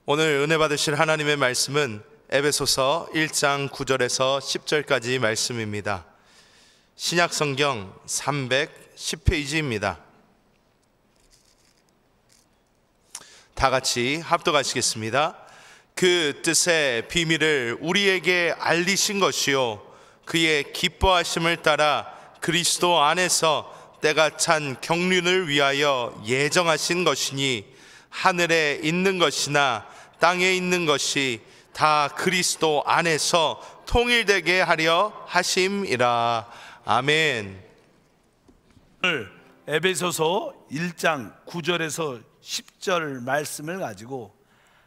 오늘 은혜 받으실 하나님의 말씀은 에베소서 1장 9절에서 10절까지 말씀입니다. 신약성경 310페이지입니다. 다 같이 합독하시겠습니다. 그 뜻의 비밀을 우리에게 알리신 것이요 그의 기뻐하심을 따라 그리스도 안에서 때가 찬 경륜을 위하여 예정하신 것이니 하늘에 있는 것이나 땅에 있는 것이 다 그리스도 안에서 통일되게 하려 하심이라. 아멘. 오늘 에베소서 1장 9절에서 10절 말씀을 가지고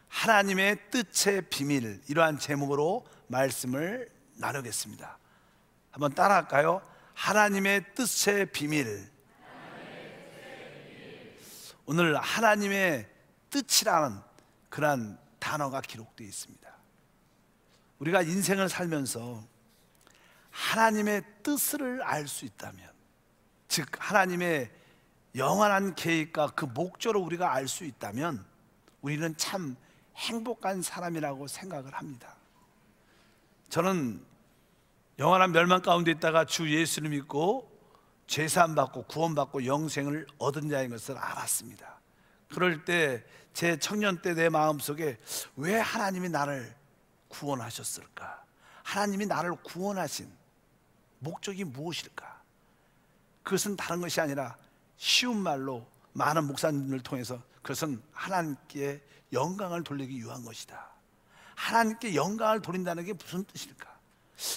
하나님의 뜻의 비밀, 이러한 제목으로 말씀을 나누겠습니다. 한번 따라할까요? 하나님의 뜻의 비밀. 오늘 하나님의 뜻이라는 그러한 단어가 기록되어 있습니다. 우리가 인생을 살면서 하나님의 뜻을 알 수 있다면, 즉 하나님의 영원한 계획과 그 목적을 우리가 알 수 있다면 우리는 참 행복한 사람이라고 생각을 합니다. 저는 영원한 멸망 가운데 있다가 주 예수를 믿고 죄사함 받고 구원받고 영생을 얻은 자인 것을 알았습니다. 그럴 때 제 청년 때 내 마음속에 왜 하나님이 나를 구원하셨을까? 하나님이 나를 구원하신 목적이 무엇일까? 그것은 다른 것이 아니라 쉬운 말로 많은 목사님을 통해서 그것은 하나님께 영광을 돌리기 위한 것이다. 하나님께 영광을 돌린다는 게 무슨 뜻일까?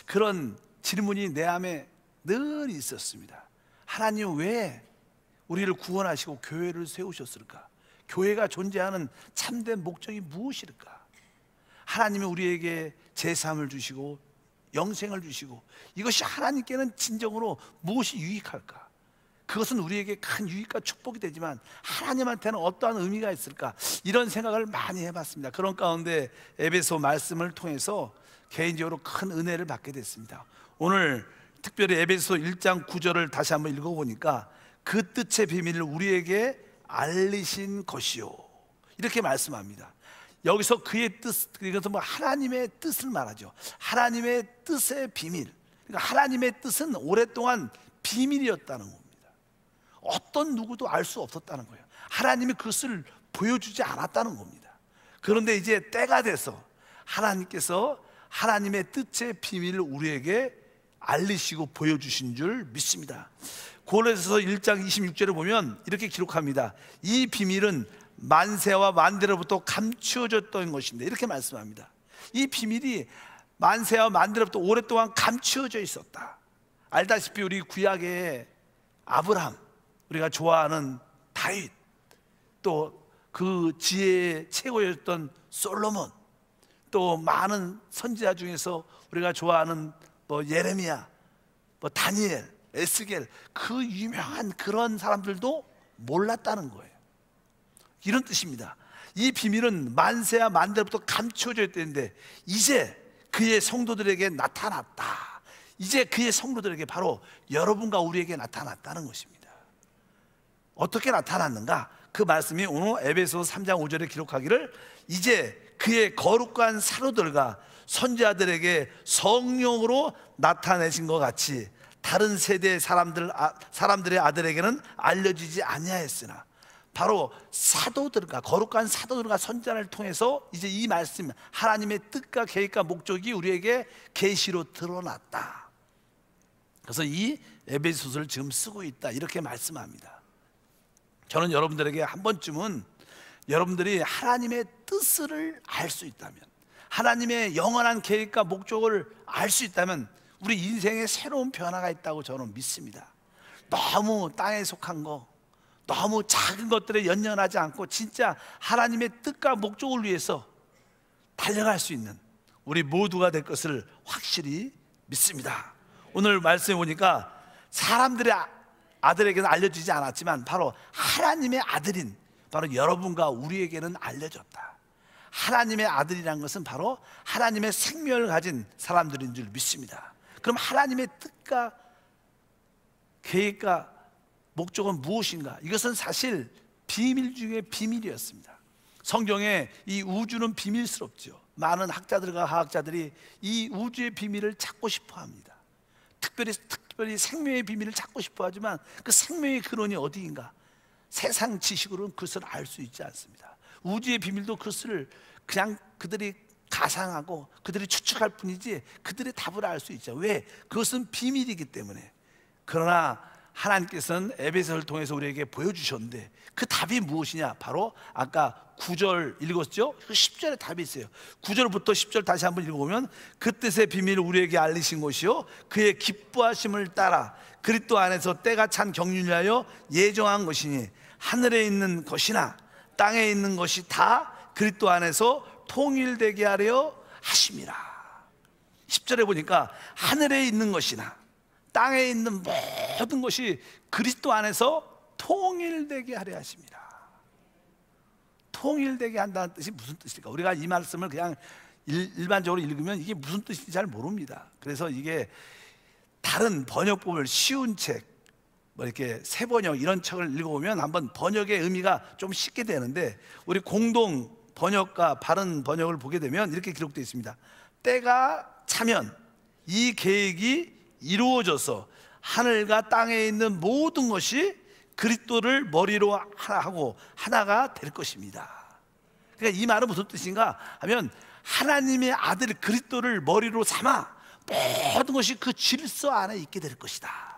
그런 질문이 내 안에 늘 있었습니다. 하나님 왜 우리를 구원하시고 교회를 세우셨을까? 교회가 존재하는 참된 목적이 무엇일까? 하나님이 우리에게 제사함을 주시고 영생을 주시고 이것이 하나님께는 진정으로 무엇이 유익할까? 그것은 우리에게 큰 유익과 축복이 되지만 하나님한테는 어떠한 의미가 있을까? 이런 생각을 많이 해봤습니다. 그런 가운데 에베소 말씀을 통해서 개인적으로 큰 은혜를 받게 됐습니다. 오늘 특별히 에베소 1장 9절을 다시 한번 읽어보니까 그 뜻의 비밀을 우리에게 알리신 것이요, 이렇게 말씀합니다. 여기서 그의 뜻, 이것은 뭐 하나님의 뜻을 말하죠. 하나님의 뜻의 비밀. 그러니까 하나님의 뜻은 오랫동안 비밀이었다는 겁니다. 어떤 누구도 알 수 없었다는 거예요. 하나님이 그것을 보여주지 않았다는 겁니다. 그런데 이제 때가 돼서 하나님께서 하나님의 뜻의 비밀을 우리에게 알리시고 보여주신 줄 믿습니다. 고린도서 1장 26절에 보면 이렇게 기록합니다. 이 비밀은 만세와 만대로부터 감추어졌던 것인데, 이렇게 말씀합니다. 이 비밀이 만세와 만대로부터 오랫동안 감추어져 있었다. 알다시피 우리 구약의 아브라함, 우리가 좋아하는 다윗, 또 그 지혜의 최고였던 솔로몬, 또 많은 선지자 중에서 우리가 좋아하는 뭐 예레미야, 뭐 다니엘, 에스겔, 그 유명한 그런 사람들도 몰랐다는 거예요. 이런 뜻입니다. 이 비밀은 만세와 만대로부터 감추어져 있는데 이제 그의 성도들에게 나타났다. 이제 그의 성도들에게, 바로 여러분과 우리에게 나타났다는 것입니다. 어떻게 나타났는가? 그 말씀이 오늘 에베소 3장 5절에 기록하기를, 이제 그의 거룩한 사도들과 선지자들에게 성령으로 나타내신 것 같이 다른 세대의 사람들의 아들에게는 알려지지 아니하였으나, 바로 사도들과 거룩한 사도들과 선지자를 통해서 이제 이 말씀, 하나님의 뜻과 계획과 목적이 우리에게 계시로 드러났다. 그래서 이 에베소서를 지금 쓰고 있다, 이렇게 말씀합니다. 저는 여러분들에게 한 번쯤은 여러분들이 하나님의 뜻을 알 수 있다면, 하나님의 영원한 계획과 목적을 알 수 있다면 우리 인생에 새로운 변화가 있다고 저는 믿습니다. 너무 땅에 속한 거, 너무 작은 것들에 연연하지 않고 진짜 하나님의 뜻과 목적을 위해서 달려갈 수 있는 우리 모두가 될 것을 확실히 믿습니다. 오늘 말씀해 보니까 사람들의 아들에게는 알려지지 않았지만 바로 하나님의 아들인 바로 여러분과 우리에게는 알려졌다. 하나님의 아들이라는 것은 바로 하나님의 생명을 가진 사람들인 줄 믿습니다. 그럼 하나님의 뜻과 계획과 목적은 무엇인가? 이것은 사실 비밀 중에 비밀이었습니다. 성경에 이 우주는 비밀스럽죠. 많은 학자들과 과학자들이 이 우주의 비밀을 찾고 싶어 합니다. 특별히 생명의 비밀을 찾고 싶어 하지만 그 생명의 근원이 어디인가? 세상 지식으로는 그것을 알 수 있지 않습니다. 우주의 비밀도 그것을 그냥 그들이 가상하고 그들이 추측할 뿐이지 그들의 답을 알 수 있죠. 왜? 그것은 비밀이기 때문에. 그러나 하나님께서는 에베소를 통해서 우리에게 보여주셨는데 그 답이 무엇이냐? 바로 아까 9절 읽었죠? 그 10절에 답이 있어요. 9절부터 10절 다시 한번 읽어보면 그 뜻의 비밀을 우리에게 알리신 것이요 그의 기뻐하심을 따라 그리스도 안에서 때가 찬 경륜을 하여 예정한 것이니 하늘에 있는 것이나 땅에 있는 것이 다 그리스도 안에서 통일되게 하려 하심이라. 10절에 보니까 하늘에 있는 것이나 땅에 있는 모든 것이 그리스도 안에서 통일되게 하려 하십니다. 통일되게 한다는 뜻이 무슨 뜻일까? 우리가 이 말씀을 그냥 일반적으로 읽으면 이게 무슨 뜻인지 잘 모릅니다. 그래서 이게 다른 번역본을 쉬운 책, 뭐 이렇게 세번역 이런 책을 읽어보면 한번 번역의 의미가 좀 쉽게 되는데 우리 공동 번역과 바른 번역을 보게 되면 이렇게 기록되어 있습니다. 때가 차면 이 계획이 이루어져서 하늘과 땅에 있는 모든 것이 그리스도를 머리로 하고 하나가 될 것입니다. 그러니까 이 말은 무슨 뜻인가 하면 하나님의 아들 그리스도를 머리로 삼아 모든 것이 그 질서 안에 있게 될 것이다.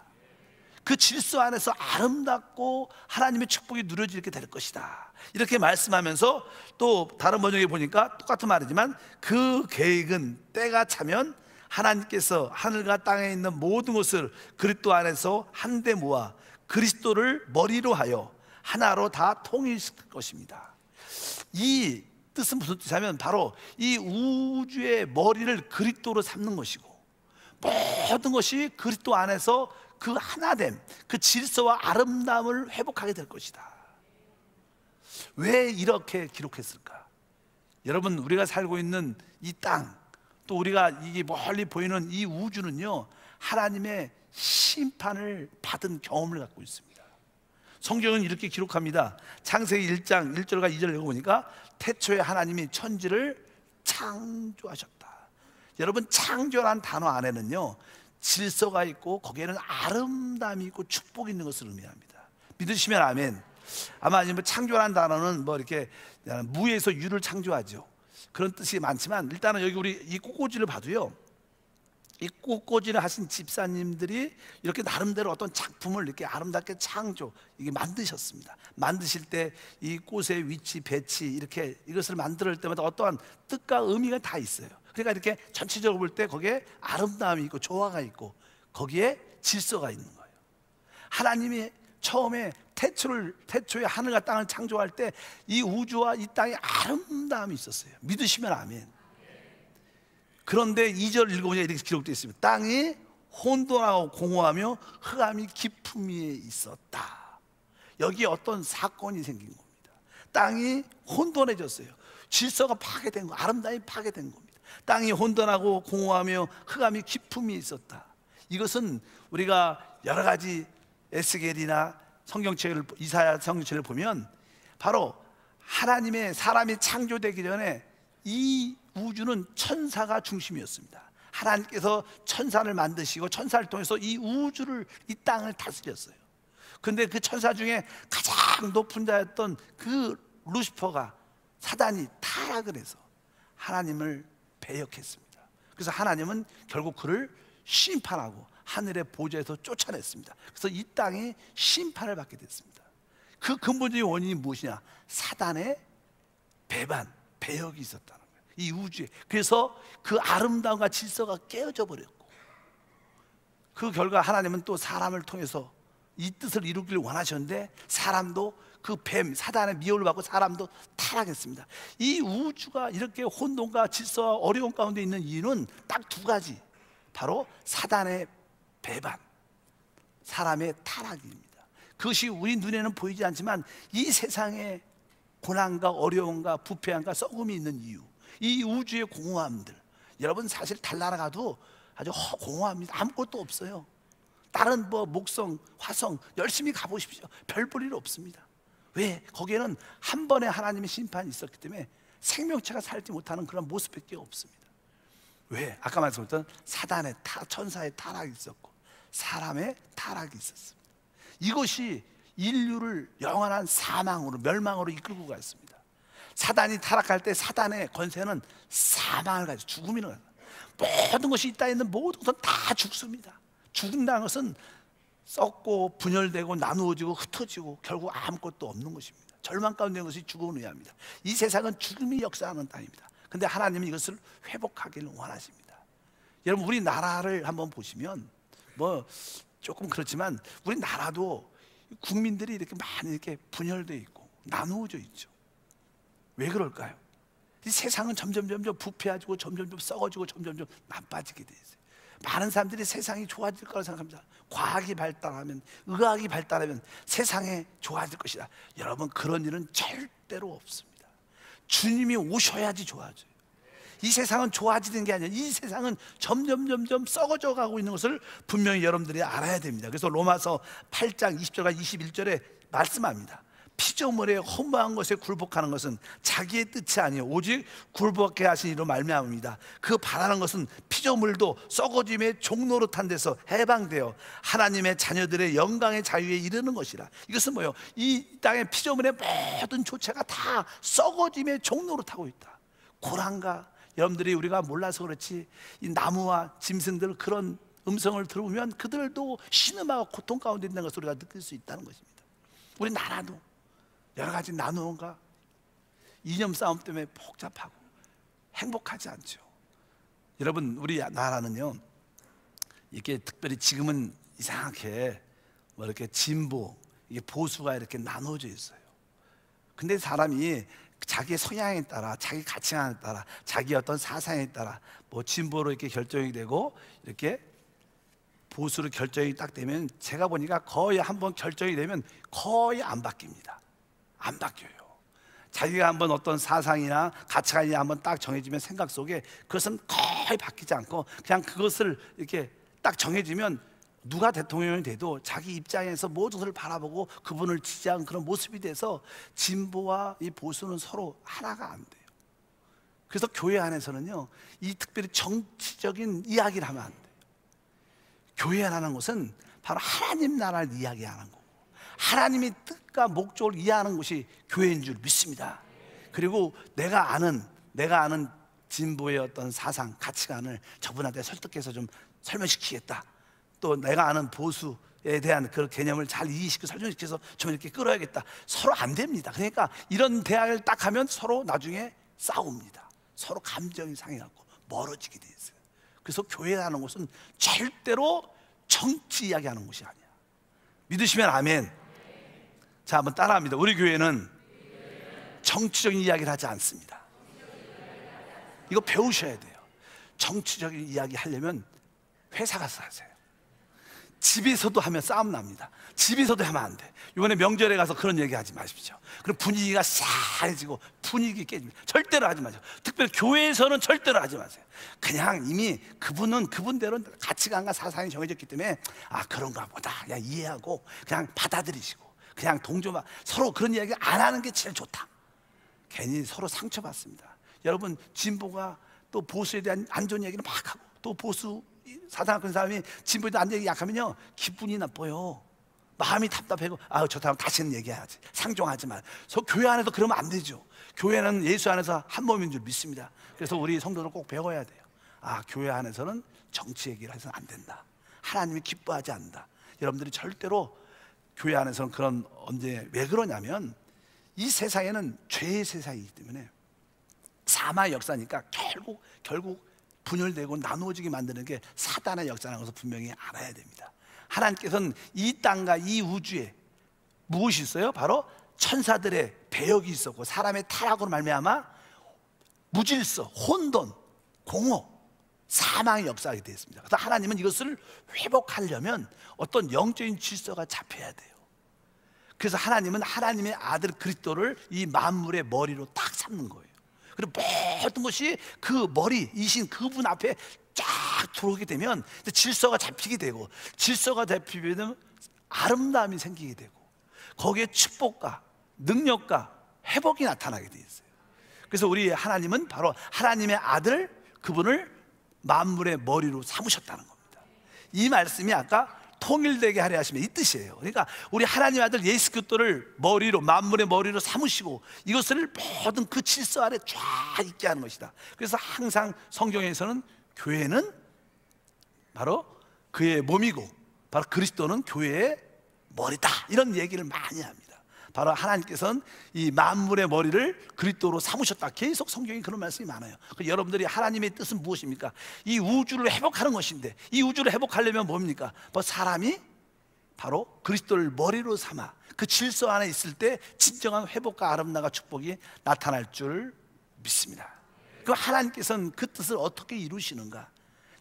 그 질서 안에서 아름답고 하나님의 축복이 누려지게 될 것이다. 이렇게 말씀하면서 또 다른 번역에 보니까 똑같은 말이지만 그 계획은 때가 차면 하나님께서 하늘과 땅에 있는 모든 것을 그리스도 안에서 한데 모아 그리스도를 머리로 하여 하나로 다 통일시킬 것입니다. 이 뜻은 무슨 뜻이냐면 바로 이 우주의 머리를 그리스도로 삼는 것이고 모든 것이 그리스도 안에서 그 하나됨, 그 질서와 아름다움을 회복하게 될 것이다. 왜 이렇게 기록했을까? 여러분, 우리가 살고 있는 이 땅, 또 우리가 이게 멀리 보이는 이 우주는요 하나님의 심판을 받은 경험을 갖고 있습니다. 성경은 이렇게 기록합니다. 창세기 1장 1절과 2절을 읽어보니까 태초에 하나님이 천지를 창조하셨다. 여러분, 창조란 단어 안에는요 질서가 있고 거기에는 아름다움이 있고 축복이 있는 것을 의미합니다. 믿으시면 아멘. 아마 창조란 단어는 뭐 이렇게 무에서 유를 창조하죠. 그런 뜻이 많지만 일단은 여기 우리 이 꽃꽂이를 봐도요 이 꽃꽂이를 하신 집사님들이 이렇게 나름대로 어떤 작품을 이렇게 아름답게 이게 만드셨습니다. 만드실 때 이 꽃의 위치, 배치 이렇게 이것을 만들 때마다 어떠한 뜻과 의미가 다 있어요. 그러니까 이렇게 전체적으로 볼 때 거기에 아름다움이 있고 조화가 있고 거기에 질서가 있는 거예요. 하나님이 처음에 태초에 하늘과 땅을 창조할 때 이 우주와 이 땅에 아름다움이 있었어요. 믿으시면 아멘. 그런데 2절 읽어보니까 이렇게 기록되어 있습니다. 땅이 혼돈하고 공허하며 흑암이 깊음 위에 있었다. 여기에 어떤 사건이 생긴 겁니다. 땅이 혼돈해졌어요. 질서가 파괴된 거, 아름다움이 파괴된 겁니다. 땅이 혼돈하고 공허하며 흑암이 깊음 위에 있었다. 이것은 우리가 여러 가지 에스겔이나 성경책을 이사야 성경책을 보면 바로 하나님의 사람이 창조되기 전에 이 우주는 천사가 중심이었습니다. 하나님께서 천사를 만드시고 천사를 통해서 이 우주를, 이 땅을 다스렸어요. 그런데 그 천사 중에 가장 높은 자였던 그 루시퍼가, 사단이 타락을 해서 하나님을 배역했습니다. 그래서 하나님은 결국 그를 심판하고 하늘의 보좌에서 쫓아냈습니다. 그래서 이 땅이 심판을 받게 됐습니다. 그 근본적인 원인이 무엇이냐? 사단의 배반, 배역이 있었다는 거예요. 이 우주에. 그래서 그 아름다움과 질서가 깨어져 버렸고, 그 결과 하나님은 또 사람을 통해서 이 뜻을 이루기를 원하셨는데 사람도 그 뱀, 사단의 미혹을 받고 사람도 타락했습니다. 이 우주가 이렇게 혼돈과 질서와 어려움 가운데 있는 이유는 딱 두 가지, 바로 사단의 배반, 사람의 타락입니다. 그것이 우리 눈에는 보이지 않지만 이 세상에 고난과 어려움과 부패함과 썩음이 있는 이유, 이 우주의 공허함들. 여러분, 사실 달나라 가도 아주 공허합니다. 아무것도 없어요. 다른 뭐 목성, 화성 열심히 가보십시오. 별 볼 일 없습니다. 왜? 거기에는 한 번의 하나님의 심판이 있었기 때문에 생명체가 살지 못하는 그런 모습밖에 없습니다. 왜? 아까 말씀드렸던 사단의 천사의 타락이 있었고 사람의 타락이 있었습니다. 이것이 인류를 영원한 사망으로, 멸망으로 이끌고 갔습니다. 사단이 타락할 때 사단의 권세는 사망을 가지고 죽음이라는 거예요. 모든 것이 이 땅에 있는 모든 것은 다 죽습니다. 죽는다는 것은 썩고 분열되고 나누어지고 흩어지고 결국 아무것도 없는 것입니다. 절망 가운데 있는 것이 죽음을 의미합니다. 이 세상은 죽음이 역사하는 땅입니다. 근데 하나님은 이것을 회복하기를 원하십니다. 여러분, 우리나라를 한번 보시면 뭐 조금 그렇지만 우리나라도 국민들이 이렇게 많이 이렇게 분열되어 있고 나누어져 있죠. 왜 그럴까요? 이 세상은 점점 부패해지고 점점 썩어지고 점점 나빠지게 돼 있어요. 많은 사람들이 세상이 좋아질 거라고 생각합니다. 과학이 발달하면, 의학이 발달하면 세상에 좋아질 것이다. 여러분, 그런 일은 절대로 없습니다. 주님이 오셔야지 좋아져요. 이 세상은 좋아지는 게 아니라 이 세상은 점점 썩어져 가고 있는 것을 분명히 여러분들이 알아야 됩니다. 그래서 로마서 8장 20절과 21절에 말씀합니다. 피조물의 허무한 것에 굴복하는 것은 자기의 뜻이 아니요 오직 굴복하게 하신 이로 말미암습니다. 그 바라는 것은 피조물도 썩어짐의 종노릇한 데서 해방되어 하나님의 자녀들의 영광의 자유에 이르는 것이라. 이것은 뭐예요? 이 땅의 피조물의 모든 조체가 다 썩어짐의 종노릇하고 있다. 고난과, 여러분들이 우리가 몰라서 그렇지 이 나무와 짐승들 그런 음성을 들으면 그들도 신음하고 고통 가운데 있는 것을 우리가 느낄 수 있다는 것입니다. 우리 나라도 여러 가지 나누어가 이념 싸움 때문에 복잡하고 행복하지 않죠. 여러분, 우리 나라는요, 이렇게 특별히 지금은 이상하게 뭐 이렇게 진보, 이게 보수가 이렇게 나눠져 있어요. 근데 사람이 자기의 성향에 따라, 자기 가치관에 따라, 자기 어떤 사상에 따라 뭐 진보로 이렇게 결정이 되고 이렇게 보수로 결정이 딱 되면 제가 보니까 거의 한번 결정이 되면 거의 안 바뀝니다. 안 바뀌어요. 자기가 한번 어떤 사상이나 가치관이 한번 딱 정해지면 생각 속에 그것은 거의 바뀌지 않고 그냥 그것을 이렇게 딱 정해지면 누가 대통령이 돼도 자기 입장에서 모든 것을 바라보고 그분을 지지하는 그런 모습이 돼서 진보와 이 보수는 서로 하나가 안 돼요. 그래서 교회 안에서는요, 이 특별히 정치적인 이야기를 하면 안 돼요. 교회라는 것은 바로 하나님 나라를 이야기하는 거고 하나님의 뜻과 목적을 이해하는 것이 교회인 줄 믿습니다. 그리고 내가 아는 진보의 어떤 사상, 가치관을 저분한테 설득해서 좀 설명시키겠다. 또 내가 아는 보수에 대한 그 개념을 잘 이해시키고 설명시켜서 좀 이렇게 끌어야겠다. 서로 안 됩니다. 그러니까 이런 대화를 딱 하면 서로 나중에 싸웁니다. 서로 감정이 상해갖고 멀어지게 돼 있어요. 그래서 교회라는 것은 절대로 정치 이야기하는 곳이 아니야. 믿으시면 아멘. 자, 한번 따라합니다. 우리 교회는 정치적인 이야기를 하지 않습니다. 이거 배우셔야 돼요. 정치적인 이야기 하려면 회사 가서 하세요. 집에서도 하면 싸움 납니다. 집에서도 하면 안 돼. 이번에 명절에 가서 그런 얘기 하지 마십시오. 그럼 분위기가 싸해지고 분위기 깨집니다. 절대로 하지 마세요. 특별히 교회에서는 절대로 하지 마세요. 그냥 이미 그분은 그분대로 가치관과 사상이 정해졌기 때문에 아, 그런가 보다. 야, 이해하고 그냥 받아들이시고 그냥 동조만 서로 그런 이야기 안 하는 게 제일 좋다. 괜히 서로 상처받습니다. 여러분, 진보가 또 보수에 대한 안 좋은 얘기를 막 하고 또 보수 사상 큰 사람이 진보에 대한 얘기 약하면요 기분이 나빠요. 마음이 답답하고 아, 저 사람 다시는 얘기해야지. 상종하지 말. 교회 안에서 그러면 안 되죠. 교회는 예수 안에서 한 몸인 줄 믿습니다. 그래서 우리 성도들 꼭 배워야 돼요. 아, 교회 안에서는 정치 얘기를 해서는 안 된다. 하나님이 기뻐하지 않는다. 여러분들이 절대로 교회 안에서는 그런 언제 왜 그러냐면 이 세상에는 죄의 세상이기 때문에 사마의 역사니까 결국 분열되고 나누어지게 만드는 게 사단의 역사라는 것을 분명히 알아야 됩니다. 하나님께서는 이 땅과 이 우주에 무엇이 있어요? 바로 천사들의 배역이 있었고 사람의 타락으로 말미암아 무질서, 혼돈, 공허, 사망의 역사가 되었습니다. 그래서 하나님은 이것을 회복하려면 어떤 영적인 질서가 잡혀야 돼요. 그래서 하나님은 하나님의 아들 그리스도를 이 만물의 머리로 딱 삼는 거예요. 그리고 모든 것이 그 머리이신 그분 앞에 쫙 들어오게 되면 질서가 잡히게 되고 질서가 잡히면 아름다움이 생기게 되고 거기에 축복과 능력과 회복이 나타나게 돼 있어요. 그래서 우리 하나님은 바로 하나님의 아들, 그분을 만물의 머리로 삼으셨다는 겁니다. 이 말씀이 아까 통일되게 하려 하시면 이 뜻이에요. 그러니까 우리 하나님 아들 예수 그리스도를 머리로, 만물의 머리로 삼으시고 이것을 모든 그 질서 아래 쫙 있게 하는 것이다. 그래서 항상 성경에서는 교회는 바로 그의 몸이고 바로 그리스도는 교회의 머리다, 이런 얘기를 많이 합니다. 바로 하나님께서는 이 만물의 머리를 그리스도로 삼으셨다. 계속 성경에 그런 말씀이 많아요. 여러분들이 하나님의 뜻은 무엇입니까? 이 우주를 회복하는 것인데, 이 우주를 회복하려면 뭡니까? 사람이 바로 그리스도를 머리로 삼아 그 질서 안에 있을 때 진정한 회복과 아름다움과 축복이 나타날 줄 믿습니다. 그럼 하나님께서는 그 뜻을 어떻게 이루시는가?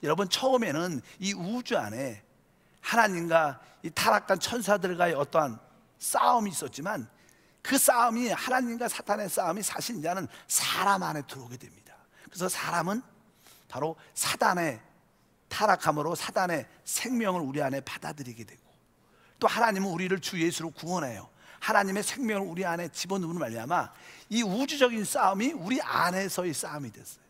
여러분, 처음에는 이 우주 안에 하나님과 이 타락한 천사들과의 어떠한 싸움이 있었지만, 그 싸움이, 하나님과 사탄의 싸움이 사실 이제는 사람 안에 들어오게 됩니다. 그래서 사람은 바로 사단의 타락함으로 사단의 생명을 우리 안에 받아들이게 되고, 또 하나님은 우리를 주 예수로 구원해요. 하나님의 생명을 우리 안에 집어넣는 말미암아 이 우주적인 싸움이 우리 안에서의 싸움이 됐어요.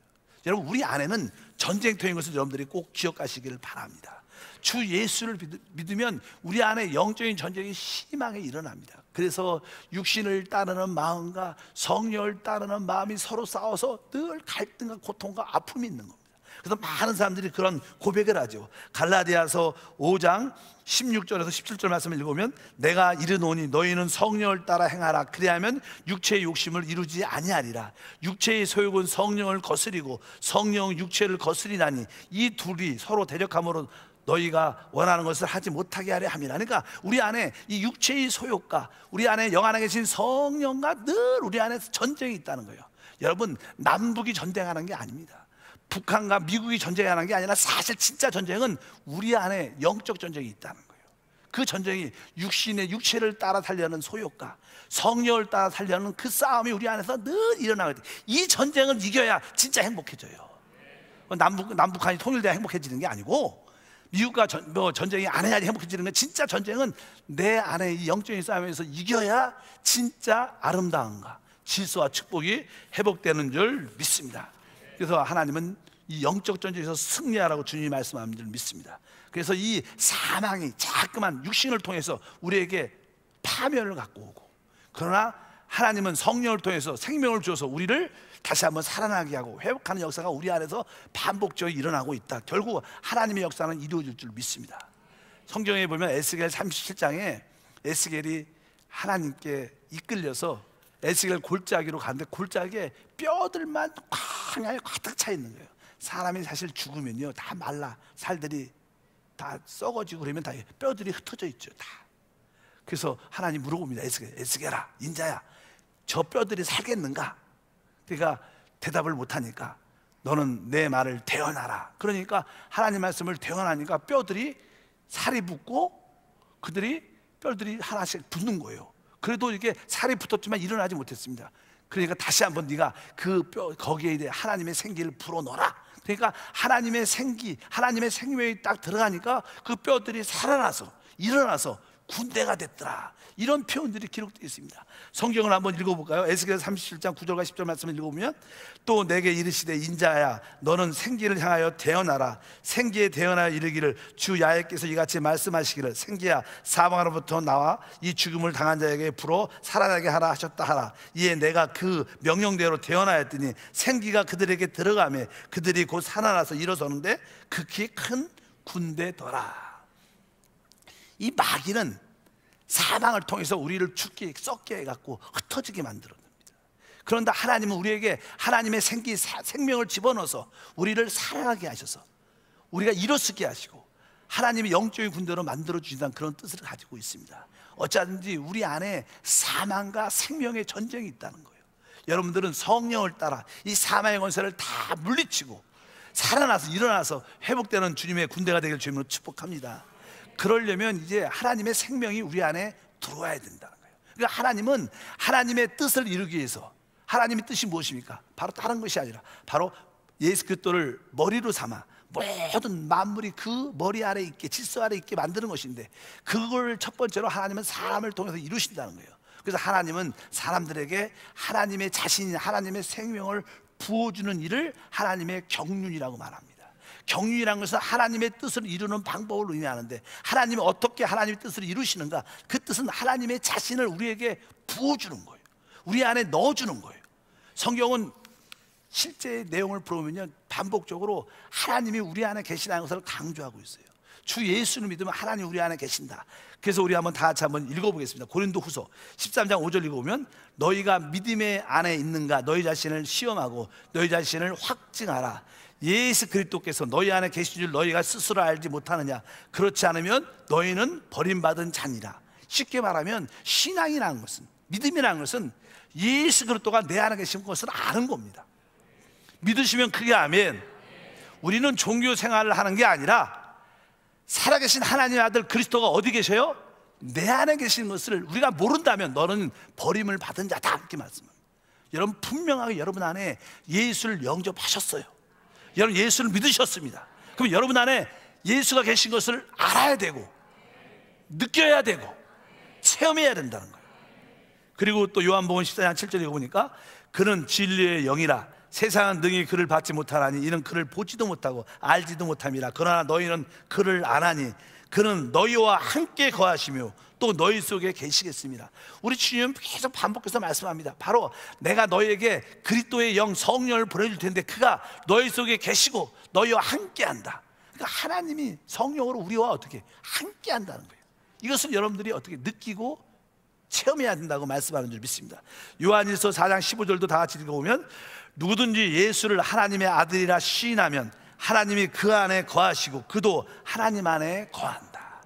여러분, 우리 안에는 전쟁터인 것을 여러분들이 꼭 기억하시기를 바랍니다. 주 예수를 믿으면 우리 안에 영적인 전쟁이 심하게 일어납니다. 그래서 육신을 따르는 마음과 성령을 따르는 마음이 서로 싸워서 늘 갈등과 고통과 아픔이 있는 겁니다. 그래서 많은 사람들이 그런 고백을 하죠. 갈라디아서 5장 16절에서 17절 말씀을 읽으면, 내가 이르노니 너희는 성령을 따라 행하라. 그리하면 육체의 욕심을 이루지 아니하리라. 육체의 소욕은 성령을 거스리고 성령은 육체를 거스리나니 이 둘이 서로 대적함으로 너희가 원하는 것을 하지 못하게 하려 함이라. 그러니까 우리 안에 이 육체의 소욕과 우리 안에 영 안에 계신 성령과 늘 우리 안에 전쟁이 있다는 거예요. 여러분, 남북이 전쟁하는 게 아닙니다. 북한과 미국이 전쟁하는 게 아니라 사실 진짜 전쟁은 우리 안에 영적 전쟁이 있다는 거예요. 그 전쟁이 육신의 육체를 따라 살려는 소욕과 성령을 따라 살려는 그 싸움이 우리 안에서 늘 일어나거든요. 이 전쟁을 이겨야 진짜 행복해져요. 남북한이 통일돼야 행복해지는 게 아니고, 미국과 전쟁이 안 해야지 행복해지는 건, 진짜 전쟁은 내 안에 이 영적인 싸움에서 이겨야 진짜 아름다움과 질서와 축복이 회복되는 줄 믿습니다. 그래서 하나님은 이 영적 전쟁에서 승리하라고 주님이 말씀하는 줄 믿습니다. 그래서 이 사망이 자꾸만 육신을 통해서 우리에게 파멸을 갖고 오고, 그러나 하나님은 성령을 통해서 생명을 주어서 우리를 다시 한번 살아나게 하고 회복하는 역사가 우리 안에서 반복적으로 일어나고 있다. 결국 하나님의 역사는 이루어질 줄 믿습니다. 성경에 보면 에스겔 37장에 에스겔이 하나님께 이끌려서 에스겔 골짜기로 가는데, 골짜기에 뼈들만 광야에 가득 차 있는 거예요. 사람이 사실 죽으면요 다 말라, 살들이 다 썩어지고 그러면 다 뼈들이 흩어져 있죠, 다. 그래서 하나님 물어봅니다. 에스겔아, 인자야, 저 뼈들이 살겠는가? 그러니까 대답을 못하니까 너는 내 말을 대언하라. 그러니까 하나님 말씀을 대언하니까 뼈들이, 살이 붙고 뼈들이 하나씩 붙는 거예요. 그래도 이게 살이 붙었지만 일어나지 못했습니다. 그러니까 다시 한번 네가 그 뼈 거기에 대해 하나님의 생기를 불어넣어라. 그러니까 하나님의 생기, 하나님의 생명이 딱 들어가니까 그 뼈들이 살아나서 일어나서 군대가 됐더라. 이런 표현들이 기록되어 있습니다. 성경을 한번 읽어볼까요? 에스겔 37장 9절과 10절 말씀을 읽어보면, 또 내게 이르시되 인자야, 너는 생기를 향하여 대언하라. 생기에 대언하여 이르기를, 주 야훼께서 이같이 말씀하시기를, 생기야, 사방으로부터 나와 이 죽음을 당한 자에게 불어 살아나게 하라 하셨다 하라. 이에 내가 그 명령대로 대언하였더니 생기가 그들에게 들어가며 그들이 곧 살아나서 일어서는데 극히 큰 군대더라. 이 마귀는 사망을 통해서 우리를 죽게, 썩게 해갖고 흩어지게 만들어냅니다. 그런데 하나님은 우리에게 하나님의 생명을 집어넣어서 우리를 살아나게 하셔서 우리가 일어서게 하시고 하나님의 영적인 군대로 만들어주신다는 그런 뜻을 가지고 있습니다. 어쩌든지 우리 안에 사망과 생명의 전쟁이 있다는 거예요. 여러분들은 성령을 따라 이 사망의 권세를 다 물리치고 살아나서 일어나서 회복되는 주님의 군대가 되길 주님으로 축복합니다. 그러려면 이제 하나님의 생명이 우리 안에 들어와야 된다는 거예요. 그러니까 하나님은 하나님의 뜻을 이루기 위해서, 하나님의 뜻이 무엇입니까? 바로 다른 것이 아니라 바로 예수 그리스도를 머리로 삼아 모든 만물이 그 머리 아래 있게, 질서 아래 있게 만드는 것인데, 그걸 첫 번째로 하나님은 사람을 통해서 이루신다는 거예요. 그래서 하나님은 사람들에게 하나님의 자신인 하나님의 생명을 부어주는 일을 하나님의 경륜이라고 말합니다. 경륜이라는 것은 하나님의 뜻을 이루는 방법을 의미하는데, 하나님이 어떻게 하나님의 뜻을 이루시는가, 그 뜻은 하나님의 자신을 우리에게 부어주는 거예요. 우리 안에 넣어주는 거예요. 성경은 실제 내용을 보면요, 반복적으로 하나님이 우리 안에 계시다는 것을 강조하고 있어요. 주 예수를 믿으면 하나님 우리 안에 계신다. 그래서 우리 한번 다 같이 한번 읽어보겠습니다. 고린도후서 13장 5절 읽어보면, 너희가 믿음의 안에 있는가 너희 자신을 시험하고 너희 자신을 확증하라. 예수 그리스도께서 너희 안에 계신 줄 너희가 스스로 알지 못하느냐. 그렇지 않으면 너희는 버림받은 자니라. 쉽게 말하면 신앙이라는 것은, 믿음이라는 것은 예수 그리스도가 내 안에 계신 것을 아는 겁니다. 믿으시면 그게 아멘. 우리는 종교 생활을 하는 게 아니라 살아계신 하나님의 아들 그리스도가 어디 계셔요? 내 안에 계신 것을 우리가 모른다면 너는 버림을 받은 자다, 이렇게 말씀합니다. 여러분, 분명하게 여러분 안에 예수를 영접하셨어요. 여러분 예수를 믿으셨습니다. 그럼 여러분 안에 예수가 계신 것을 알아야 되고 느껴야 되고 체험해야 된다는 거예요. 그리고 또 요한복음 14장 7절에 보니까, 그는 진리의 영이라 세상은 능히 그를 받지 못하나니 이는 그를 보지도 못하고 알지도 못함이라. 그러나 너희는 그를 아나니 그는 너희와 함께 거하시며 또 너희 속에 계시겠습니다. 우리 주님은 계속 반복해서 말씀합니다. 바로 내가 너희에게 그리스도의 영 성령을 보내줄 텐데 그가 너희 속에 계시고 너희와 함께 한다. 그러니까 하나님이 성령으로 우리와 어떻게 함께 한다는 거예요. 이것을 여러분들이 어떻게 느끼고 체험해야 된다고 말씀하는 줄 믿습니다. 요한일서 4장 15절도 다 같이 읽어보면, 누구든지 예수를 하나님의 아들이라 시인하면 하나님이 그 안에 거하시고 그도 하나님 안에 거한다.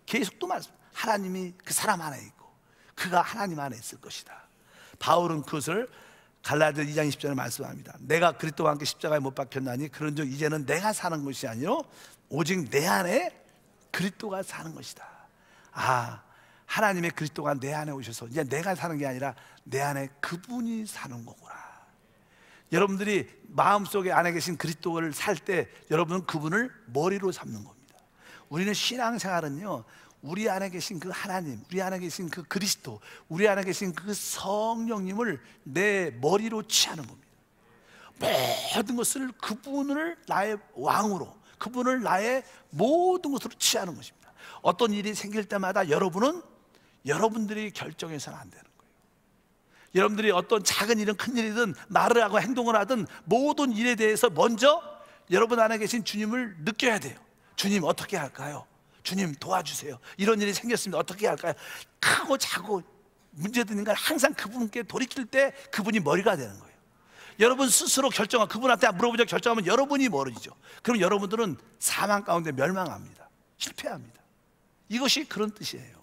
계속 또 말씀, 하나님이 그 사람 안에 있고 그가 하나님 안에 있을 것이다. 바울은 그것을 갈라디아 2장 20절에 말씀합니다. 내가 그리스도와 함께 십자가에 못 박혔나니 그런즉 이제는 내가 사는 것이 아니요 오직 내 안에 그리스도가 사는 것이다. 아, 하나님의 그리스도가 내 안에 오셔서 이제 내가 사는 게 아니라 내 안에 그분이 사는 거구나. 여러분들이 마음속에 안에 계신 그리스도를 살 때 여러분은 그분을 머리로 삼는 겁니다. 우리는 신앙생활은요, 우리 안에 계신 그 하나님, 우리 안에 계신 그 그리스도, 우리 안에 계신 그 성령님을 내 머리로 취하는 겁니다. 모든 것을 그분을 나의 왕으로, 그분을 나의 모든 것으로 취하는 것입니다. 어떤 일이 생길 때마다 여러분은 여러분들이 결정해서는 안 되는 거예요. 여러분들이 어떤 작은 일은 큰 일이든 말을 하고 행동을 하든 모든 일에 대해서 먼저 여러분 안에 계신 주님을 느껴야 돼요. 주님 어떻게 할까요? 주님 도와주세요. 이런 일이 생겼습니다. 어떻게 할까요? 크고 작고 문제되는 걸 항상 그분께 돌이킬 때 그분이 머리가 되는 거예요. 여러분 스스로 결정하고 그분한테 물어보자 결정하면 여러분이 멀어지죠. 그럼 여러분들은 사망 가운데 멸망합니다. 실패합니다. 이것이 그런 뜻이에요.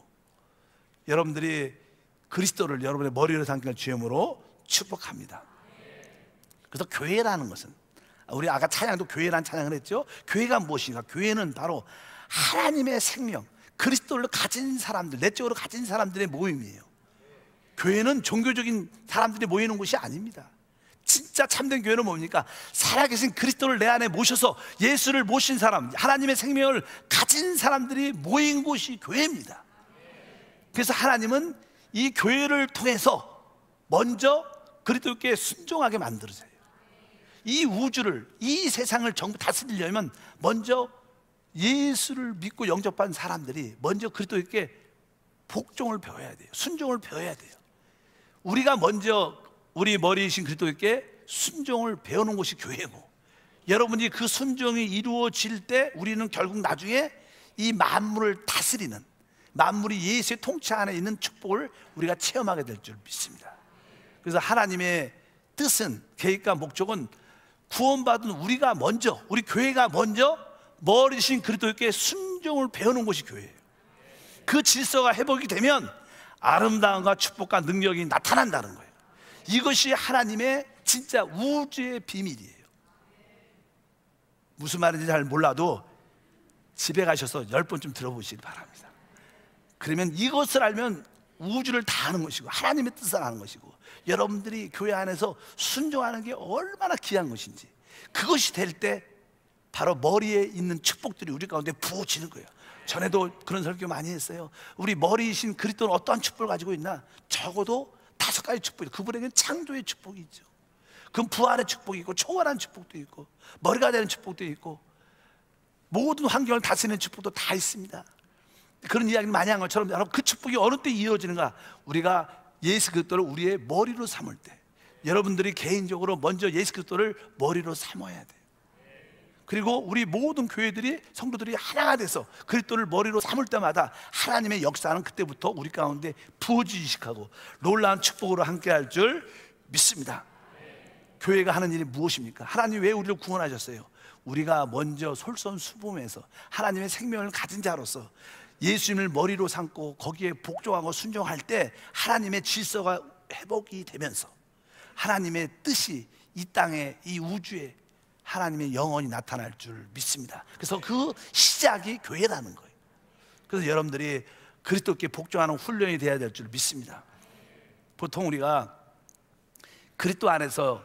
여러분들이 그리스도를 여러분의 머리로 삼길 주임으로 축복합니다. 그래서 교회라는 것은, 우리 아까 찬양도 교회라는 찬양을 했죠. 교회가 무엇인가? 교회는 바로 하나님의 생명, 그리스도를 가진 사람들, 내적으로 가진 사람들의 모임이에요. 교회는 종교적인 사람들이 모이는 곳이 아닙니다. 진짜 참된 교회는 뭡니까? 살아계신 그리스도를 내 안에 모셔서 예수를 모신 사람, 하나님의 생명을 가진 사람들이 모인 곳이 교회입니다. 그래서 하나님은 이 교회를 통해서 먼저 그리스도께 순종하게 만들어져요. 이 우주를, 이 세상을 전부 다스리려면 먼저 예수를 믿고 영접한 사람들이 먼저 그리스도께 복종을 배워야 돼요. 순종을 배워야 돼요. 우리가 먼저 우리 머리이신 그리스도께 순종을 배우는 곳이 교회고, 여러분이 그 순종이 이루어질 때 우리는 결국 나중에 이 만물을 다스리는, 만물이 예수의 통치 안에 있는 축복을 우리가 체험하게 될 줄 믿습니다. 그래서 하나님의 뜻은, 계획과 목적은 구원받은 우리가 먼저, 우리 교회가 먼저 머리신 그리스도께 순종을 배우는 곳이 교회예요. 그 질서가 회복이 되면 아름다움과 축복과 능력이 나타난다는 거예요. 이것이 하나님의 진짜 우주의 비밀이에요. 무슨 말인지 잘 몰라도 집에 가셔서 10번쯤 들어보시기 바랍니다. 그러면 이것을 알면 우주를 다 아는 것이고 하나님의 뜻을 아는 것이고 여러분들이 교회 안에서 순종하는 게 얼마나 귀한 것인지, 그것이 될 때 바로 머리에 있는 축복들이 우리 가운데 부어지는 거예요. 전에도 그런 설교 많이 했어요. 우리 머리이신 그리스도는 어떠한 축복을 가지고 있나? 적어도 5가지 축복이, 그분에게는 창조의 축복이 있죠. 그럼 부활의 축복이 있고, 초월한 축복도 있고, 머리가 되는 축복도 있고, 모든 환경을 다스리는 축복도 다 있습니다. 그런 이야기를 많이 한 것처럼, 여러분, 그 축복이 어느 때 이루어지는가? 우리가 예수 그리스도를 우리의 머리로 삼을 때, 여러분들이 개인적으로 먼저 예수 그리스도를 머리로 삼아야 돼요. 그리고 우리 모든 교회들이, 성도들이 하나가 돼서 그리스도를 머리로 삼을 때마다 하나님의 역사는 그때부터 우리 가운데 부어지식하고 놀라운 축복으로 함께할 줄 믿습니다. 교회가 하는 일이 무엇입니까? 하나님 왜 우리를 구원하셨어요? 우리가 먼저 솔선수범해서 하나님의 생명을 가진 자로서 예수님을 머리로 삼고 거기에 복종하고 순종할 때 하나님의 질서가 회복이 되면서 하나님의 뜻이 이 땅에, 이 우주에 하나님의 영원히 나타날 줄 믿습니다. 그래서 그 시작이 교회라는 거예요. 그래서 여러분들이 그리스도께 복종하는 훈련이 되어야 될 줄 믿습니다. 보통 우리가 그리스도 안에서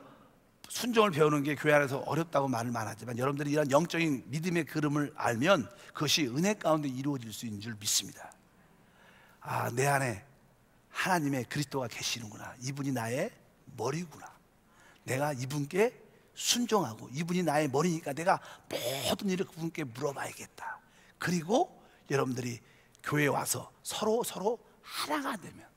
순종을 배우는 게 교회 안에서 어렵다고 말을 많이 하지만, 여러분들이 이런 영적인 믿음의 그름을 알면 그것이 은혜 가운데 이루어질 수 있는 줄 믿습니다. 아, 내 안에 하나님의 그리스도가 계시는구나. 이분이 나의 머리구나. 내가 이분께 순종하고 이분이 나의 머리니까 내가 모든 일을 그분께 물어봐야겠다. 그리고 여러분들이 교회에 와서 서로 하나가 되면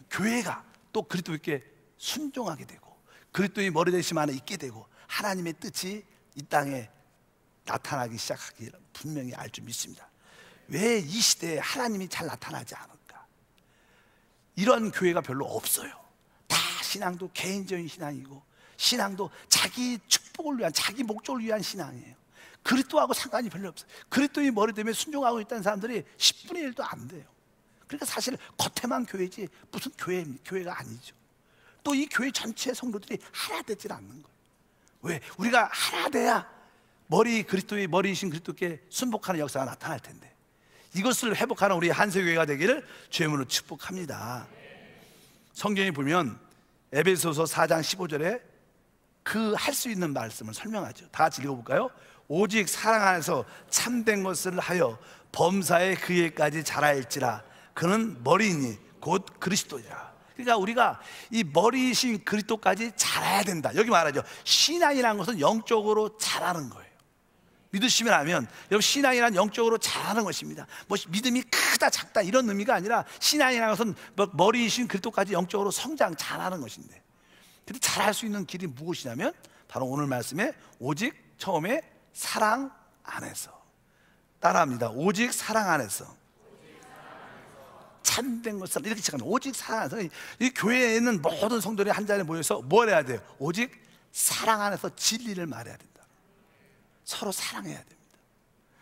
교회가 또 그리스도께 순종하게 되고 그리스도의 머리 되심 안에 있게 되고 하나님의 뜻이 이 땅에 나타나기 시작하기를 분명히 알 줄 믿습니다. 왜 이 시대에 하나님이 잘 나타나지 않을까? 이런 교회가 별로 없어요. 다 신앙도 개인적인 신앙이고, 신앙도 자기 축복을 위한, 자기 목적을 위한 신앙이에요. 그리스도하고 상관이 별로 없어요. 그리스도의 머리 때문에 순종하고 있다는 사람들이 10분의 1도 안 돼요. 그러니까 사실 겉에만 교회지 무슨 교회가 아니죠. 또 이 교회 전체 성도들이 하나 되질 않는 거예요. 왜? 우리가 하나 돼야 그리스도의 머리이신 그리스도께 순복하는 역사가 나타날 텐데, 이것을 회복하는 우리 한세교회가 되기를 주의 이름으로 축복합니다. 성경에 보면 에베소서 4장 15절에 그 할 수 있는 말씀을 설명하죠. 다 같이 읽어볼까요? 오직 사랑 안에서 참된 것을 하여 범사에 그에까지 자라일지라. 그는 머리이니 곧 그리스도니라. 그러니까 우리가 이 머리이신 그리스도까지 자라야 된다. 여기 말하죠. 신앙이라는 것은 영적으로 자라는 거예요. 믿으시면 하면, 여러분, 신앙이란 영적으로 자라는 것입니다. 뭐 믿음이 크다 작다 이런 의미가 아니라, 신앙이라는 것은 머리이신 그리스도까지 영적으로 성장, 자라는 것인데, 근데 자랄 수 있는 길이 무엇이냐면 바로 오늘 말씀에 오직 처음에 사랑 안에서. 따라합니다. 오직 사랑 안에서 참된 것을, 이렇게 시작합니다. 오직 사랑 안에서. 이 교회에는 모든 성도들이 한 자리에 모여서 뭘 해야 돼요? 오직 사랑 안에서 진리를 말해야 된다. 서로 사랑해야 됩니다.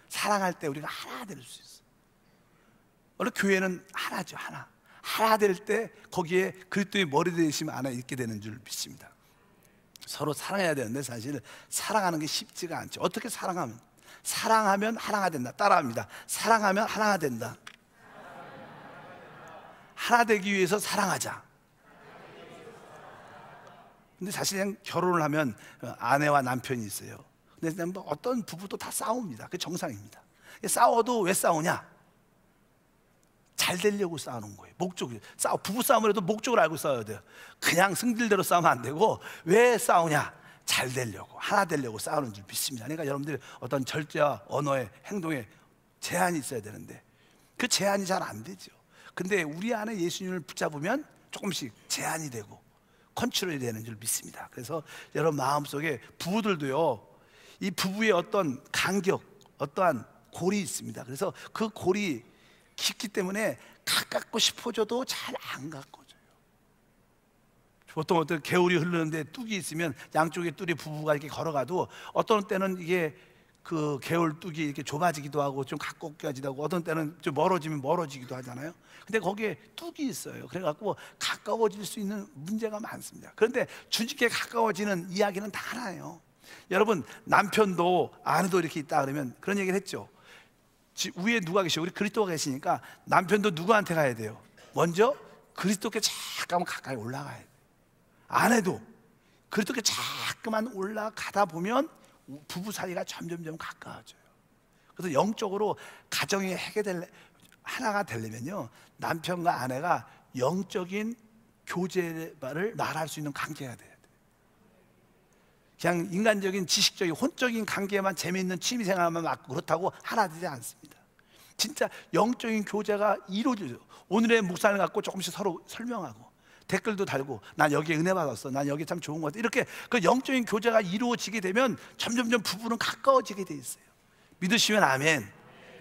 사랑할 때 우리가 하나 될 수 있어요. 원래 교회는 하나죠. 하나 될 때 거기에 그리스도의 머리 되심 안에 있게 되는 줄 믿습니다. 서로 사랑해야 되는데 사실 사랑하는 게 쉽지가 않죠. 어떻게 사랑하면 하나가 된다. 따라합니다. 사랑하면 하나가 된다. 하나 되기 위해서 사랑하자. 근데 사실 그냥 결혼을 하면 아내와 남편이 있어요. 근데 뭐 어떤 부부도 다 싸웁니다. 그게 정상입니다. 싸워도 왜 싸우냐? 잘 되려고 싸우는 거예요. 목적이. 부부 싸움을 해도 목적을 알고 싸워야 돼요. 그냥 승질대로 싸우면 안 되고, 왜 싸우냐? 잘 되려고, 하나 되려고 싸우는 줄 믿습니다. 그러니까 여러분들이 어떤 절제와 언어의 행동에 제한이 있어야 되는데 그 제한이 잘 안 되죠. 근데 우리 안에 예수님을 붙잡으면 조금씩 제한이 되고 컨트롤이 되는 줄 믿습니다. 그래서 여러분 마음속에, 부부들도요, 이 부부의 어떤 간격, 어떠한 골이 있습니다. 그래서 그 골이 깊기 때문에 가깝고 싶어져도 잘 안 가까워져요. 보통 어떤 개울이 흐르는데 뚝이 있으면 양쪽에 뚝이 부부가 이렇게 걸어가도 어떤 때는 이게 그 개울 뚝이 이렇게 좁아지기도 하고 좀 가깝게지도 하고, 어떤 때는 좀 멀어지면 멀어지기도 하잖아요. 근데 거기에 뚝이 있어요. 그래갖고 가까워질 수 있는 문제가 많습니다. 그런데 주님께 가까워지는 이야기는 다 하나예요. 여러분, 남편도 아내도 이렇게 있다 그러면 그런 얘기를 했죠. 위에 누가 계시고 우리 그리스도가 계시니까 남편도 누구한테 가야 돼요? 먼저 그리스도께 잠깐만 가까이 올라가야 돼요. 아내도 그리스도께 자꾸만 올라가다 보면 부부 사이가 점점점 가까워져요. 그래서 영적으로 가정이 하나가 되려면요, 남편과 아내가 영적인 교제를 말할 수 있는 관계가 돼야 돼요. 그냥 인간적인 지식적인 혼적인 관계만 재미있는 취미생활만 맞고 그렇다고 하나 되지 않습니다. 진짜 영적인 교제가 이루어져요. 오늘의 묵상을 갖고 조금씩 서로 설명하고 댓글도 달고, 난 여기에 은혜 받았어, 난 여기 참 좋은 것 같아, 이렇게 그 영적인 교제가 이루어지게 되면 점점점 부부는 가까워지게 돼 있어요. 믿으시면 아멘.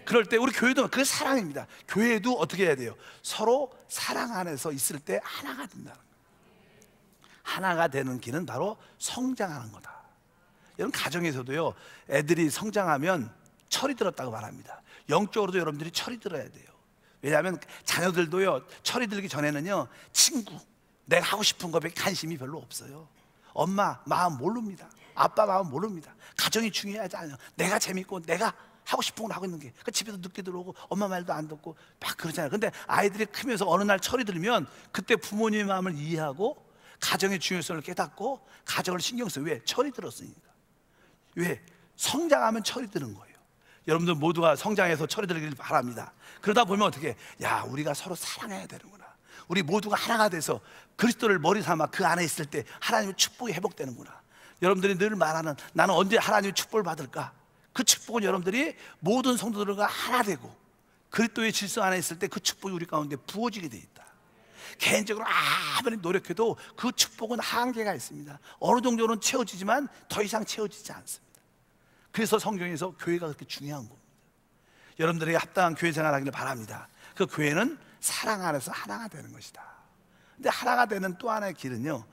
그럴 때 우리 교회도 그 사랑입니다. 교회도 어떻게 해야 돼요? 서로 사랑 안에서 있을 때 하나가 된다는 거예요. 하나가 되는 길은 바로 성장하는 거다. 여러분, 가정에서도요, 애들이 성장하면 철이 들었다고 말합니다. 영적으로도 여러분들이 철이 들어야 돼요. 왜냐하면 자녀들도요, 철이 들기 전에는요, 친구, 내가 하고 싶은 것에 관심이 별로 없어요. 엄마 마음 모릅니다. 아빠 마음 모릅니다. 가정이 중요하지 않아요. 내가 재밌고 내가 하고 싶은 걸 하고 있는 게, 그 집에도 늦게 들어오고 엄마 말도 안 듣고 막 그러잖아요. 근데 아이들이 크면서 어느 날 철이 들면 그때 부모님의 마음을 이해하고 가정의 중요성을 깨닫고 가정을 신경 써요. 왜? 철이 들었으니까. 왜? 성장하면 철이 드는 거예요. 여러분들 모두가 성장해서 철이 들기를 바랍니다. 그러다 보면 어떻게, 야, 우리가 서로 사랑해야 되는구나, 우리 모두가 하나가 돼서 그리스도를 머리 삼아 그 안에 있을 때 하나님의 축복이 회복되는구나. 여러분들이 늘 말하는, 나는 언제 하나님의 축복을 받을까? 그 축복은 여러분들이 모든 성도들과 하나 되고 그리스도의 질서 안에 있을 때 그 축복이 우리 가운데 부어지게 돼 있다. 개인적으로 아무리 노력해도 그 축복은 한계가 있습니다. 어느 정도는 채워지지만 더 이상 채워지지 않습니다. 그래서 성경에서 교회가 그렇게 중요한 겁니다. 여러분들에게 합당한 교회 생활하기를 바랍니다. 그 교회는 사랑 안에서 하나가 되는 것이다. 근데 하나가 되는 또 하나의 길은요,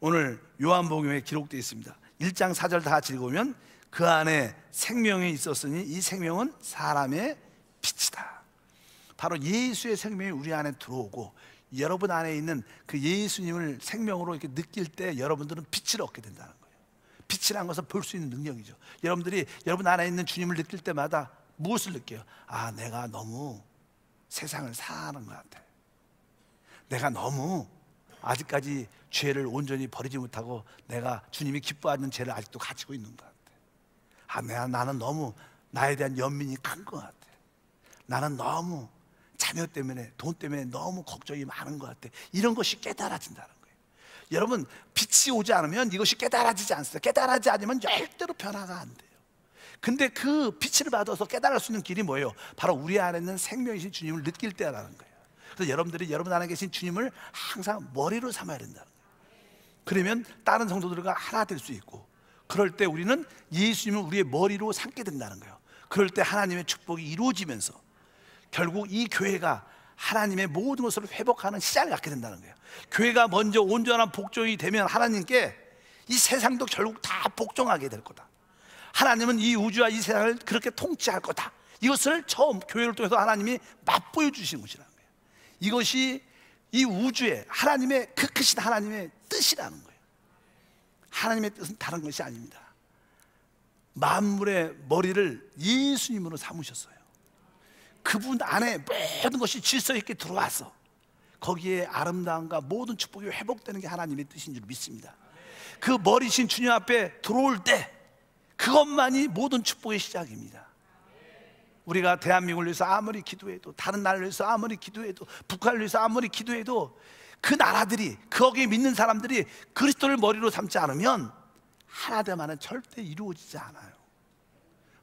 오늘 요한복음에 기록되어 있습니다. 1장 4절 다 같이 읽으면, 그 안에 생명이 있었으니 이 생명은 사람의 빛이다. 바로 예수의 생명이 우리 안에 들어오고 여러분 안에 있는 그 예수님을 생명으로 이렇게 느낄 때 여러분들은 빛을 얻게 된다는 거예요. 빛이라는 것은 볼 수 있는 능력이죠. 여러분들이 여러분 안에 있는 주님을 느낄 때마다 무엇을 느껴요? 아, 내가 너무 세상을 사랑하는 것 같아. 내가 너무 아직까지 죄를 온전히 버리지 못하고 내가 주님이 기뻐하는 죄를 아직도 가지고 있는 것 같아. 아, 나는 너무 나에 대한 연민이 큰 것 같아. 나는 너무 자녀 때문에, 돈 때문에 너무 걱정이 많은 것 같아. 이런 것이 깨달아진다는 거예요. 여러분, 빛이 오지 않으면 이것이 깨달아지지 않습니다. 깨달아지지 않으면 절대로 변화가 안 돼요. 근데 그 빛을 받아서 깨달을 수 있는 길이 뭐예요? 바로 우리 안에 있는 생명이신 주님을 느낄 때라는 거예요. 그래서 여러분들이 여러분 안에 계신 주님을 항상 머리로 삼아야 된다는 거예요. 그러면 다른 성도들과 하나 될 수 있고, 그럴 때 우리는 예수님을 우리의 머리로 삼게 된다는 거예요. 그럴 때 하나님의 축복이 이루어지면서 결국 이 교회가 하나님의 모든 것을 회복하는 시작을 갖게 된다는 거예요. 교회가 먼저 온전한 복종이 되면 하나님께 이 세상도 결국 다 복종하게 될 거다. 하나님은 이 우주와 이 세상을 그렇게 통치할 거다. 이것을 처음 교회를 통해서 하나님이 맛보여 주신 것이라는 거예요. 이것이 이 우주의 하나님의, 그 크신 하나님의 뜻이라는 거예요. 하나님의 뜻은 다른 것이 아닙니다. 만물의 머리를 예수님으로 삼으셨어요. 그분 안에 모든 것이 질서 있게 들어와서 거기에 아름다움과 모든 축복이 회복되는 게 하나님의 뜻인 줄 믿습니다. 그 머리신 주님 앞에 들어올 때 그것만이 모든 축복의 시작입니다. 우리가 대한민국을 위해서 아무리 기도해도, 다른 나라를 위해서 아무리 기도해도, 북한을 위해서 아무리 기도해도 그 나라들이, 거기에 믿는 사람들이 그리스도를 머리로 삼지 않으면 하나됨만은 절대 이루어지지 않아요.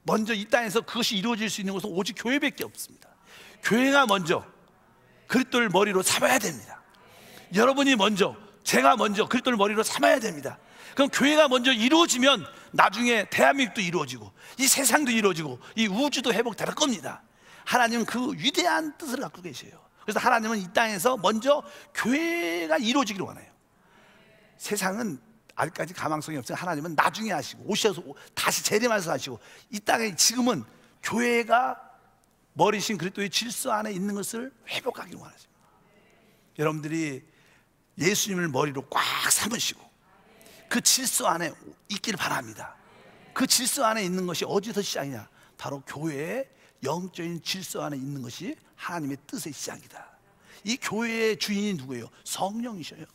먼저 이 땅에서 그것이 이루어질 수 있는 것은 오직 교회밖에 없습니다. 교회가 먼저 그리스도를 머리로 삼아야 됩니다. 여러분이 먼저, 제가 먼저 그리스도를 머리로 삼아야 됩니다. 그럼 교회가 먼저 이루어지면 나중에 대한민국도 이루어지고 이 세상도 이루어지고 이 우주도 회복될 겁니다. 하나님은 그 위대한 뜻을 갖고 계세요. 그래서 하나님은 이 땅에서 먼저 교회가 이루어지기를 원해요. 세상은 아직까지 가망성이 없어요. 하나님은 나중에 하시고, 오셔서 다시 재림하셔서 하시고, 이 땅에 지금은 교회가 머리신 그리스도의 질서 안에 있는 것을 회복하기를 원하십니다. 여러분들이 예수님을 머리로 꽉 삼으시고 그 질서 안에 있기를 바랍니다. 그 질서 안에 있는 것이 어디서 시작이냐? 바로 교회의 영적인 질서 안에 있는 것이 하나님의 뜻의 시작이다. 이 교회의 주인이 누구예요? 성령이셔요.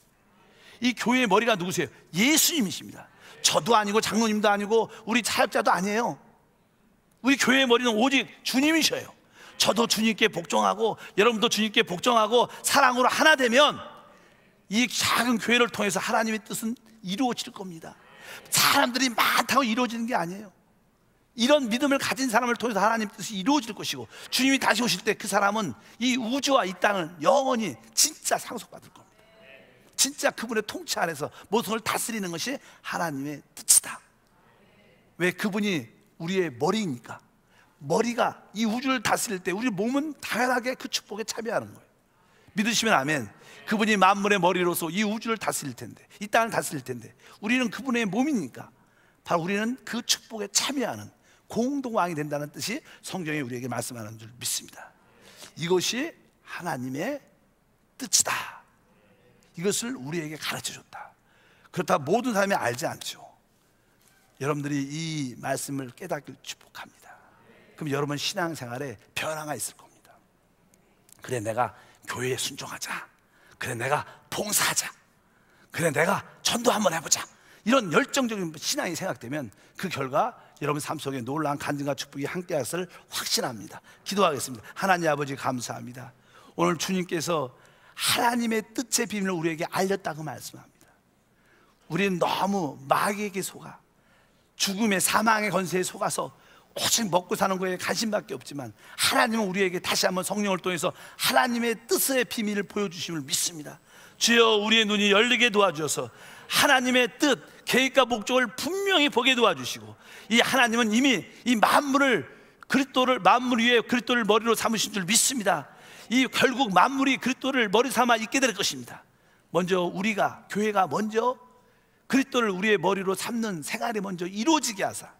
이 교회의 머리가 누구세요? 예수님이십니다. 저도 아니고 장로님도 아니고 우리 사역자도 아니에요. 우리 교회의 머리는 오직 주님이셔요. 저도 주님께 복종하고 여러분도 주님께 복종하고 사랑으로 하나 되면 이 작은 교회를 통해서 하나님의 뜻은 이루어질 겁니다. 사람들이 많다고 이루어지는 게 아니에요. 이런 믿음을 가진 사람을 통해서 하나님 뜻이 이루어질 것이고, 주님이 다시 오실 때 그 사람은 이 우주와 이 땅을 영원히 진짜 상속받을 겁니다. 진짜 그분의 통치 안에서 모든 걸 다스리는 것이 하나님의 뜻이다. 왜? 그분이 우리의 머리이니까. 머리가 이 우주를 다스릴 때 우리 몸은 당연하게 그 축복에 참여하는 거예요. 믿으시면 아멘. 그분이 만물의 머리로서 이 우주를 다스릴 텐데, 이 땅을 다스릴 텐데, 우리는 그분의 몸이니까 바로 우리는 그 축복에 참여하는 공동왕이 된다는 뜻이 성경이 우리에게 말씀하는 줄 믿습니다. 이것이 하나님의 뜻이다. 이것을 우리에게 가르쳐줬다. 그렇다고 모든 사람이 알지 않죠. 여러분들이 이 말씀을 깨닫길 축복합니다. 그럼 여러분 신앙생활에 변화가 있을 겁니다. 그래, 내가 교회에 순종하자. 그래, 내가 봉사하자. 그래, 내가 전도 한번 해보자. 이런 열정적인 신앙이 생각되면 그 결과 여러분 삶 속에 놀라운 간증과 축복이 함께할 것을 확신합니다. 기도하겠습니다. 하나님 아버지, 감사합니다. 오늘 주님께서 하나님의 뜻의 비밀을 우리에게 알렸다고 말씀합니다. 우리는 너무 마귀에게 속아, 죽음의 사망의 권세에 속아서 오직 먹고 사는 거에 관심밖에 없지만, 하나님은 우리에게 다시 한번 성령을 통해서 하나님의 뜻의 비밀을 보여주심을 믿습니다. 주여, 우리의 눈이 열리게 도와주셔서 하나님의 뜻, 계획과 목적을 분명히 보게 도와주시고, 이 하나님은 이미 이 만물을 그리스도를, 만물 위에 그리스도를 머리로 삼으신 줄 믿습니다. 이 결국 만물이 그리스도를 머리 삼아 있게 될 것입니다. 먼저 우리가, 교회가 먼저 그리스도를 우리의 머리로 삼는 생활이 먼저 이루어지게 하사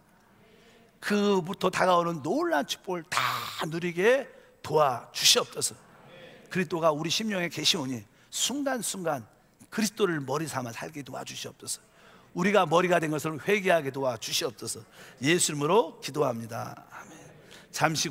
그부터 다가오는 놀라운 축복을 다 누리게 도와주시옵소서. 그리스도가 우리 심령에 계시오니 순간순간 그리스도를 머리 삼아 살게 도와주시옵소서. 우리가 머리가 된 것을 회개하게 도와주시옵소서. 예수 이름으로 기도합니다. 아멘. 잠시